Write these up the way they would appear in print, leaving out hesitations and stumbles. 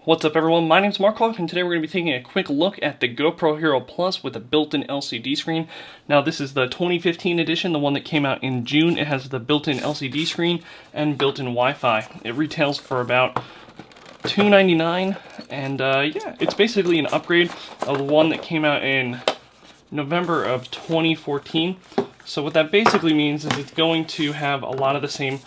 What's up everyone, my name's Mark, and today we're going to be taking a quick look at the GoPro Hero Plus with a built-in LCD screen. Now this is the 2015 edition, the one that came out in June. It has the built-in LCD screen and built-in Wi-Fi. It retails for about $299, and yeah, it's basically an upgrade of the one that came out in November of 2014. So what that basically means is it's going to have a lot of the same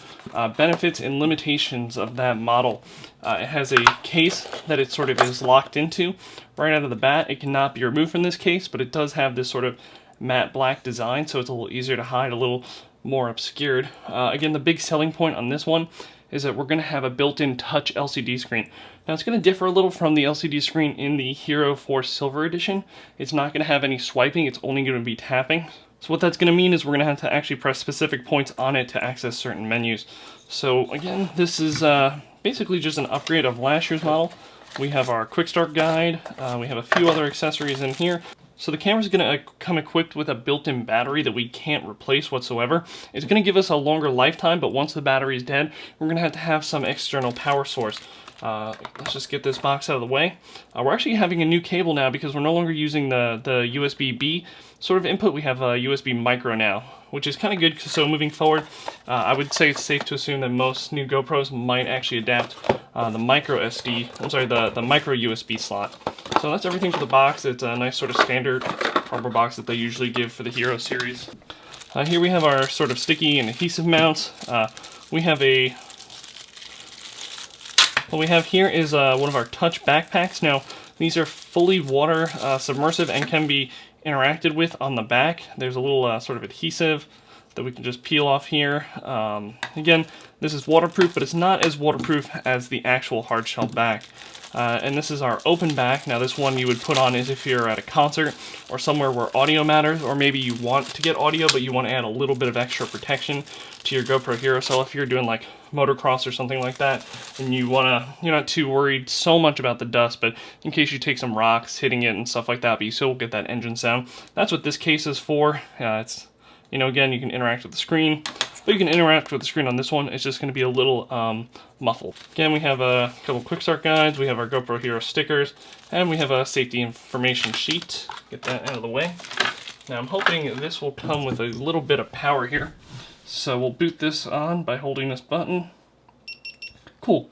benefits and limitations of that model. It has a case that it sort of is locked into right out of the bat. It cannot be removed from this case, but it does have this sort of matte black design, so it's a little easier to hide, a little more obscured. Again, the big selling point on this one is that we're going to have a built-in touch LCD screen. Now it's going to differ a little from the LCD screen in the Hero 4 Silver Edition. It's not going to have any swiping, it's only going to be tapping. So what that's going to mean is we're going to have to actually press specific points on it to access certain menus. So again, this is basically just an upgrade of last year's model. We have our quick start guide, we have a few other accessories in here. So the camera is going to come equipped with a built-in battery that we can't replace whatsoever. It's going to give us a longer lifetime, but once the battery is dead, we're going to have some external power source. Let's just get this box out of the way. We're actually having a new cable now because we're no longer using the USB-B sort of input. We have a USB micro now, which is kind of good. So moving forward, I would say it's safe to assume that most new GoPros might actually adapt the micro USB slot. So that's everything for the box. It's a nice sort of standard cardboard box that they usually give for the Hero series. Here we have our sort of sticky and adhesive mounts. What we have here is one of our touch backpacks. Now, these are fully water submersive and can be interacted with on the back. There's a little sort of adhesive that we can just peel off here. Again, this is waterproof, but it's not as waterproof as the actual hard shell back. And this is our open back. Now this one you would put on is if you're at a concert or somewhere where audio matters, or maybe you want to get audio but you want to add a little bit of extra protection to your GoPro Hero. So if you're doing like motocross or something like that, and you're not too worried so much about the dust, but in case you take some rocks hitting it and stuff like that, but you still get that engine sound. That's what this case is for. It's, again, you can interact with the screen, but you can interact with the screen on this one. It's just going to be a little muffled. Again, we have a couple quick start guides, we have our GoPro Hero stickers, and we have a safety information sheet. Get that out of the way. Now I'm hoping this will come with a little bit of power here. So we'll boot this on by holding this button. Cool.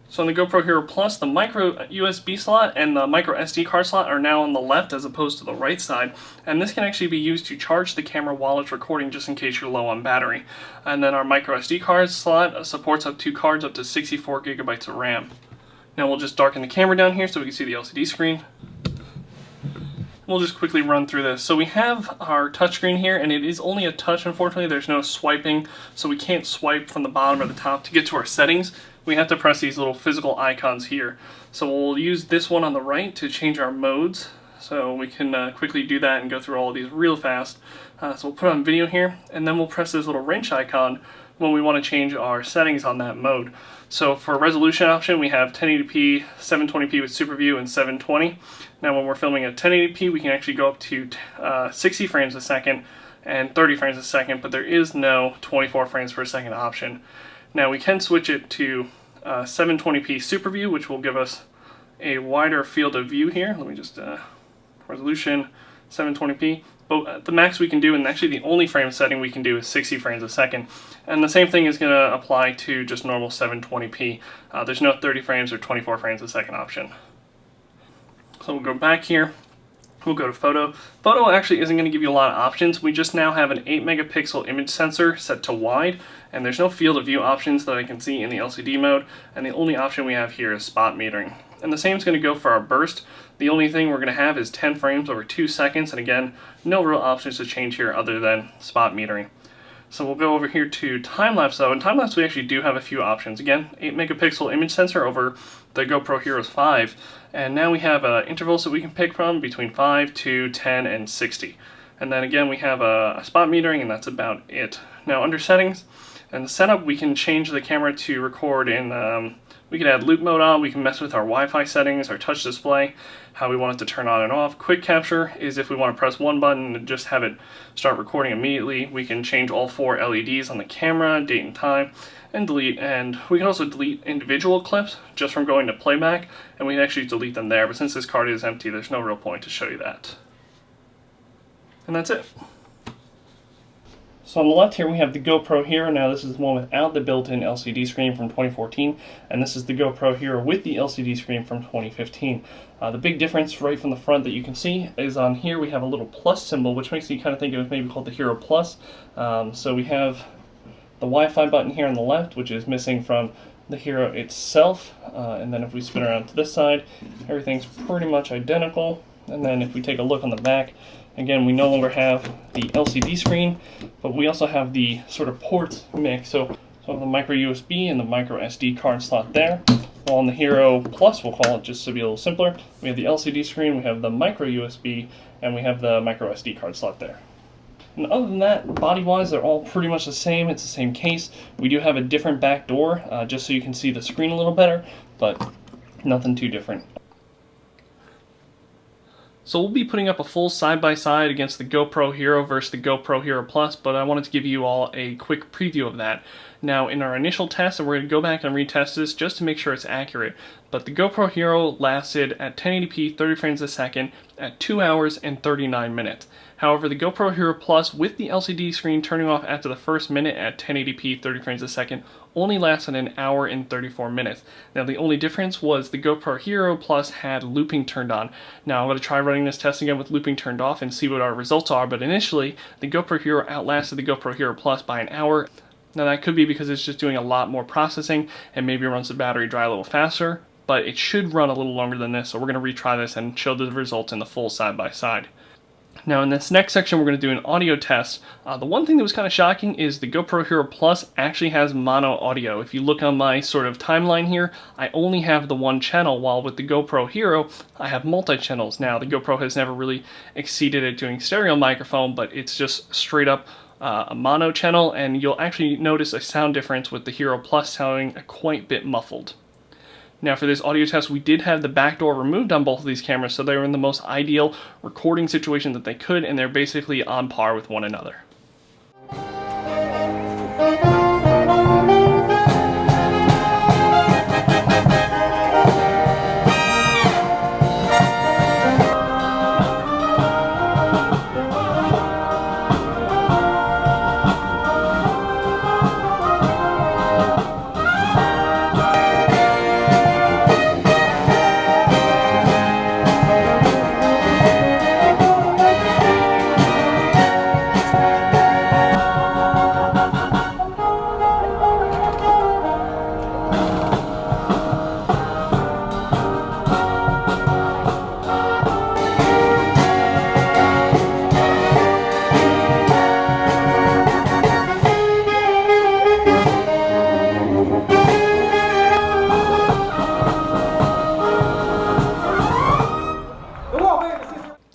So on the GoPro Hero Plus, the micro USB slot and the micro SD card slot are now on the left as opposed to the right side. And this can actually be used to charge the camera while it's recording, just in case you're low on battery. And then our micro SD card slot supports up to cards up to 64 gigabytes of RAM. Now we'll just darken the camera down here so we can see the LCD screen. We'll just quickly run through this. So we have our touchscreen here, and it is only a touch. Unfortunately, there's no swiping, so we can't swipe from the bottom or the top to get to our settings. We have to press these little physical icons here. So we'll use this one on the right to change our modes. So we can quickly do that and go through all of these real fast. So we'll put on video here, and then we'll press this little wrench icon when we want to change our settings on that mode. So for resolution option, we have 1080p, 720p with super view, and 720. Now when we're filming at 1080p, we can actually go up to 60 frames a second and 30 frames a second, but there is no 24 frames per second option. Now we can switch it to 720p super view, which will give us a wider field of view here. Let me just, resolution 720p. But the max we can do, and actually the only frame setting we can do, is 60 frames a second. And the same thing is going to apply to just normal 720p. There's no 30 frames or 24 frames a second option. So we'll go back here. We'll go to photo. Photo actually isn't going to give you a lot of options. We just now have an 8 megapixel image sensor set to wide, and there's no field of view options that I can see in the LCD mode, and the only option we have here is spot metering. And the same is going to go for our burst. The only thing we're going to have is 10 frames over 2 seconds, and again, no real options to change here other than spot metering. So we'll go over here to time-lapse though. In time-lapse we actually do have a few options. Again, 8 megapixel image sensor over the GoPro Hero 5. And now we have intervals that we can pick from between 5 to 10 and 60. And then again we have a spot metering, and that's about it. Now under settings and setup, we can change the camera to record in We can add loop mode on, we can mess with our Wi-Fi settings, our touch display, how we want it to turn on and off. Quick capture is if we want to press one button and just have it start recording immediately. We can change all 4 LEDs on the camera, date and time, and delete. And we can also delete individual clips just from going to playback, and we can actually delete them there. But since this card is empty, there's no real point to show you that. And that's it. So on the left here we have the GoPro Hero. Now this is the one without the built-in LCD screen from 2014, and this is the GoPro Hero with the LCD screen from 2015. The big difference right from the front that you can see is on here we have a little plus symbol, which makes you kind of think it was maybe called the Hero Plus. So we have the Wi-Fi button here on the left, which is missing from the Hero itself, and then if we spin around to this side, everything's pretty much identical. And then if we take a look on the back, again, we no longer have the LCD screen, but we also have the sort of ports mix. So the micro USB and the micro SD card slot there. While on the Hero Plus, we'll call it just to be a little simpler, we have the LCD screen, we have the micro USB, and we have the micro SD card slot there. And other than that, body-wise, they're all pretty much the same. It's the same case. We do have a different back door, just so you can see the screen a little better, but nothing too different. So we'll be putting up a full side-by-side against the GoPro Hero versus the GoPro Hero Plus, but I wanted to give you all a quick preview of that. Now, in our initial test, and we're going to go back and retest this just to make sure it's accurate, but the GoPro Hero lasted at 1080p 30 frames a second at 2 hours and 39 minutes. However, the GoPro Hero Plus with the LCD screen turning off after the first minute at 1080p 30 frames a second only lasted an hour and 34 minutes. Now, the only difference was the GoPro Hero Plus had looping turned on. Now, I'm going to try running this test again with looping turned off and see what our results are, but initially, the GoPro Hero outlasted the GoPro Hero Plus by an hour. Now, that could be because it's just doing a lot more processing and maybe it runs the battery dry a little faster, but it should run a little longer than this, so we're going to retry this and show the results in the full side-by-side. Now in this next section we're going to do an audio test. The one thing that was kind of shocking is the GoPro Hero Plus actually has mono audio. If you look on my sort of timeline here, I only have the one channel, while with the GoPro Hero I have multi-channels. Now the GoPro has never really exceeded at doing stereo microphone, but it's just straight up a mono channel, and you'll actually notice a sound difference with the Hero Plus sounding a quite bit muffled. Now for this audio test, we did have the back door removed on both of these cameras, so they were in the most ideal recording situation that they could, and they're basically on par with one another.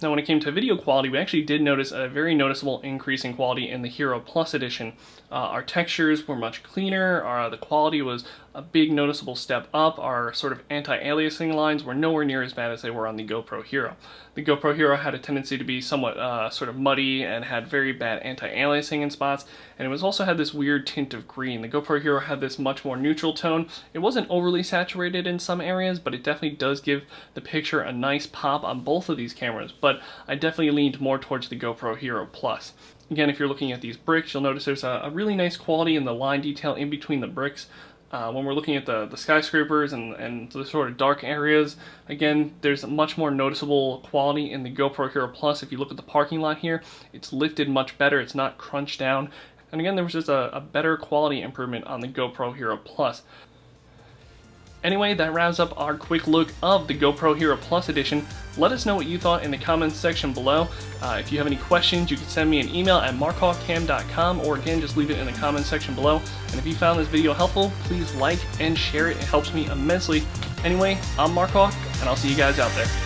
Now when it came to video quality, we actually did notice a very noticeable increase in quality in the Hero Plus edition. Our textures were much cleaner, the quality was a big noticeable step up, our sort of anti-aliasing lines were nowhere near as bad as they were on the GoPro Hero. The GoPro Hero had a tendency to be somewhat sort of muddy and had very bad anti-aliasing in spots, and it was also had this weird tint of green. The GoPro Hero had this much more neutral tone. It wasn't overly saturated in some areas, but it definitely does give the picture a nice pop on both of these cameras, but I definitely leaned more towards the GoPro Hero Plus. Again, if you're looking at these bricks, you'll notice there's a really nice quality in the line detail in between the bricks. When we're looking at the skyscrapers and the sort of dark areas, again, there's a much more noticeable quality in the GoPro Hero Plus. If you look at the parking lot here, it's lifted much better, it's not crunched down. And again, there was just a better quality improvement on the GoPro Hero Plus. Anyway, that wraps up our quick look of the GoPro Hero Plus edition. Let us know what you thought in the comments section below. If you have any questions, you can send me an email at markhawkcam.com, or again, just leave it in the comments section below. And if you found this video helpful, please like and share it. It helps me immensely. Anyway, I'm Mark Hawk, and I'll see you guys out there.